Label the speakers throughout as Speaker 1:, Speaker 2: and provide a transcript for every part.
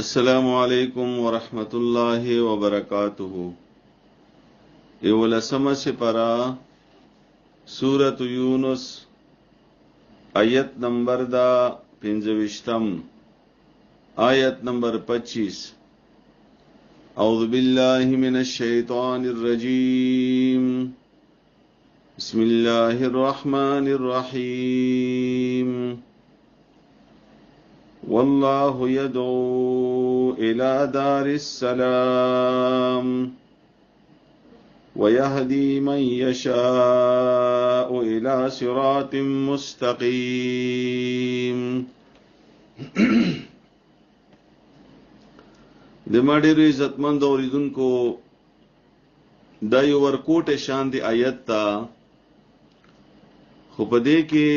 Speaker 1: السلام علیکم ورحمۃ اللہ وبرکاتہ. اولسم سپارہ سورۃ یونس آیت نمبر دا 25 آیت نمبر 25. اعوذ باللہ من الشیطان الرجیم بسم اللہ الرحمن الرحیم. واللہ یدعو الى دار السلام ویہدی من یشاء الى صراط مستقیم. دماډیر عزتمند اوریدونکو دا یو ورکوټه شان دی آیت تا خو په دې کې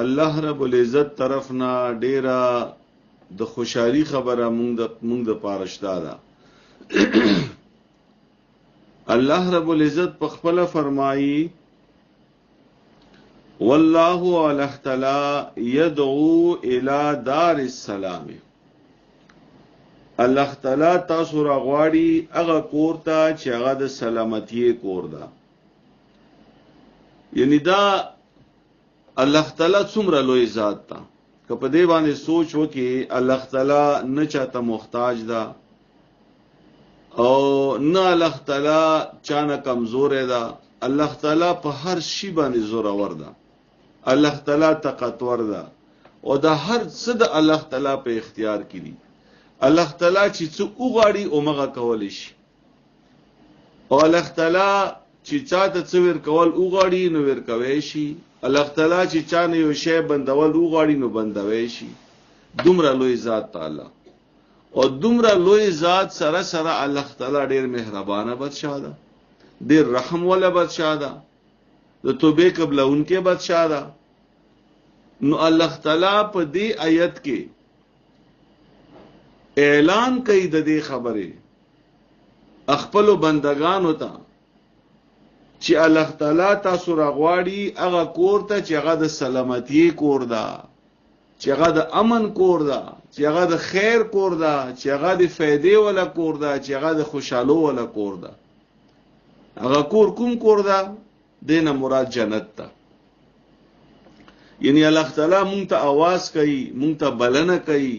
Speaker 1: الله رب العزت طرفنا ډیره د خوشحالي خبره مونږ د پارشتا ده. الله رب العزت په خپل فرمایي والله الله تعالی يدعو الى دار السلام. الله تعالی تاسو را غواړي هغه کور ته چې هغه د سلامتی کور ده. یعنی دا الله تعالی څومره لوی ذات ده که په دې باندې سوچ وکي. الله تعالی نه چاته محتاج ده او نه الله تعالی چانه کمزور ده. الله تعالی په هر شی باندې زورور ده. الله تعالی طاقتور ده او دا هر څه د الله تعالی په اختیار کې دي. الله تعالی چې څه وغواړي او مغه کولی شي او الله تعالی چې چاته څه ور کول وغواړي نو ور کوي شي. الله تعالی چې چانه یو شی بندول وغواړي نو بندوي شي. دومره لوی ذات تعالی او دومره لوی ذات سره سره الله تعالی ډیر مهربانه بادشاہ ده، ډیر رحم ولا بادشاہ ده، د توبې قبلونکې بادشاہ ده. نو الله تعالی په دې آیت کې اعلان کوي د دې خبره خپل بندگانو ته چې الله تعالی تاسو راغواړي هغه کور ته چې هغه د سلامتی کور ده، چې هغه د امن کور ده، چې هغه د خیر کور ده، چې هغه د فائدې ولا کور ده، چې هغه د خوشحالو ولا کور ده. هغه کور کوم کور ده؟ دینه مراد جنت ده. یعنی الله تعالی مونږ ته आवाज کوي، مونږ ته بلنه کوي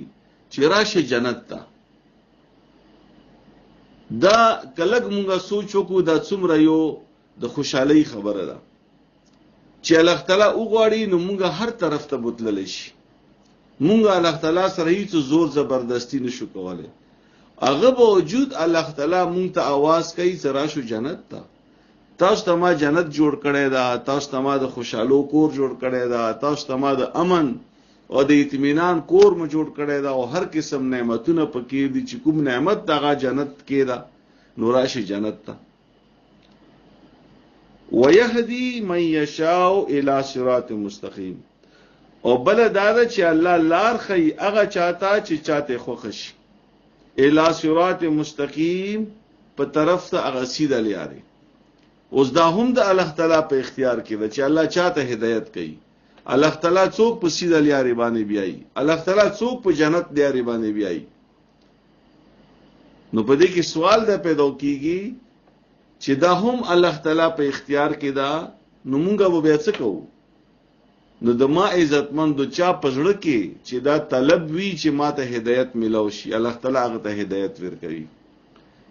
Speaker 1: چې راشه جنت ته. دا کلک مونږه سوچ وکړو دا څومره یو د خوشحالي خبره ده چې الله تعالی وغواړي نو مونږه هر طرف ته بوتللی شي. مونږه الله تعالی سره هیڅ زور زبردستی نشو کولای. هغه باوجود الله تعالی مونږ ته आवाज کوي چې راشو جنت ته. تاسو ته ما جنت جوړ کړی دا، تاسو ته ما د خوشحالو کور جوړ کړی دا، تاسو ته ما د امن او د اطمینان کور مو جوړ کړی دا او هر قسم نعمتونه پکې دي چې کوم نعمت دغه جنت کې ده نو راشي جنت ته. ويهدي من يشاء الى صراط مستقيم. او بل دا چې الله لار خي هغه چاته چې چاته خوښ شي. الى صراط مستقيم په طرف ته هغه سیده لاري. اوس دا هم د الله تعالی په اختیار کې ده چې الله چاته هدایت کوي. الله تعالی څوک په سیده لاري باندې بیایي، الله تعالی څوک په جنت لاري باندې بیایي. نو په دې کې سوال ده پیدا کیږي چې دا هم الله تعالی په اختیار کې ده نو مونږه به بیا څه کوو؟ نو د ما عزتمند چا پزړه کې چې دا طلب وی چې ما ته هدایت ملو شي، الله تعالی هغه ته هدایت ورکوي.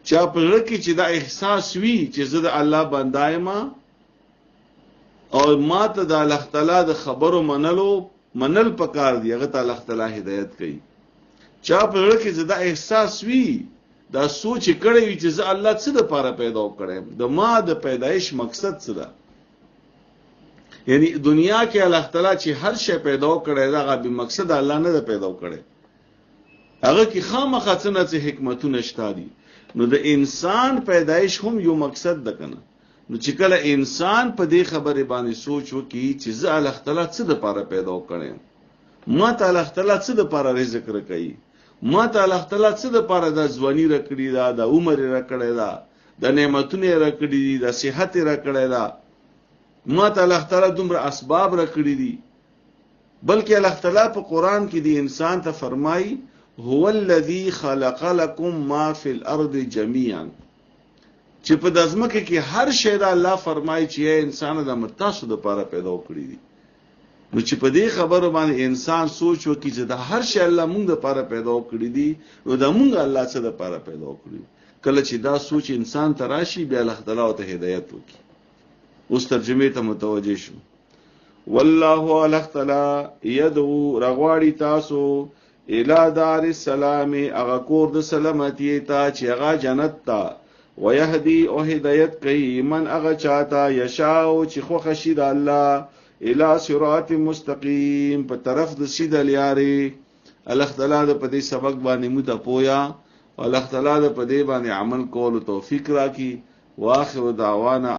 Speaker 1: چا پزړه کې چې دا احساس وی چې زه د الله بندای ما او ما ته د الله تعالی د خبرو منل پکار دی، هغه ته الله تعالی هدایت کوي. چا پزړه کې دا احساس وی دا سوچ کړی وي چې زه الله څه د پاره پیدا کړم، د ما د پیدایش مقصد څه ده. یعنی دنیا کې الله تعالی چې هر شی پیدا کړی دا غو به مقصد الله نه پیدا کړی، هغه کې خامخا څه حکمتونه شته دي. نو د انسان پیدایش هم یو مقصد ده کنه. نو چې کله انسان په دې خبره باندې سوچ وکړي چې زه الله تعالی څه د پاره پیدا کړم، ما ته الله تعالی څه د پاره رزق راکړي، ما ته الله تعالی څه د پاره د ځواني راکړي دا، د عمر راکړي دا، د نعمتونو راکړي دي، د صحت راکړي دا، ما ته الله تعالی دومره اسباب راکړي دي. بلکې الله تعالی په قران کې دی انسان ته فرمایي هو الذي خلق لكم ما في الارض جميعا، چې په د ځمکه کې هر شی دا الله فرمایي چې انسان د متاسو د پاره پیدا کړی دي. نو چې په دې خبره باندې انسان سوچ وکړي چې د هر شی الله موږ د پاره پیدا کړی دي، نو د موږ الله څخه د پاره پیدا کړی. کله چې دا سوچ انسان ته راشي، بیا الله تعالی ته هدایت وکړي. اوس ترجمه ته متوجه شو. والله الله تعالی يدعو رغواړي تاسو الى دار السلام، هغه کور د سلامتی ته چې هغه جنت ته، ويهدي او هدایت کوي من هغه چاته یشاء چې خو خشید الله الى صراط مستقیم، په طرف د سیده لارې. الله تعالی د په دې سبق باندې مو ته پویا، الله تعالی د په دې باندې عمل کولو توفیق راکړي. واخر دعوانا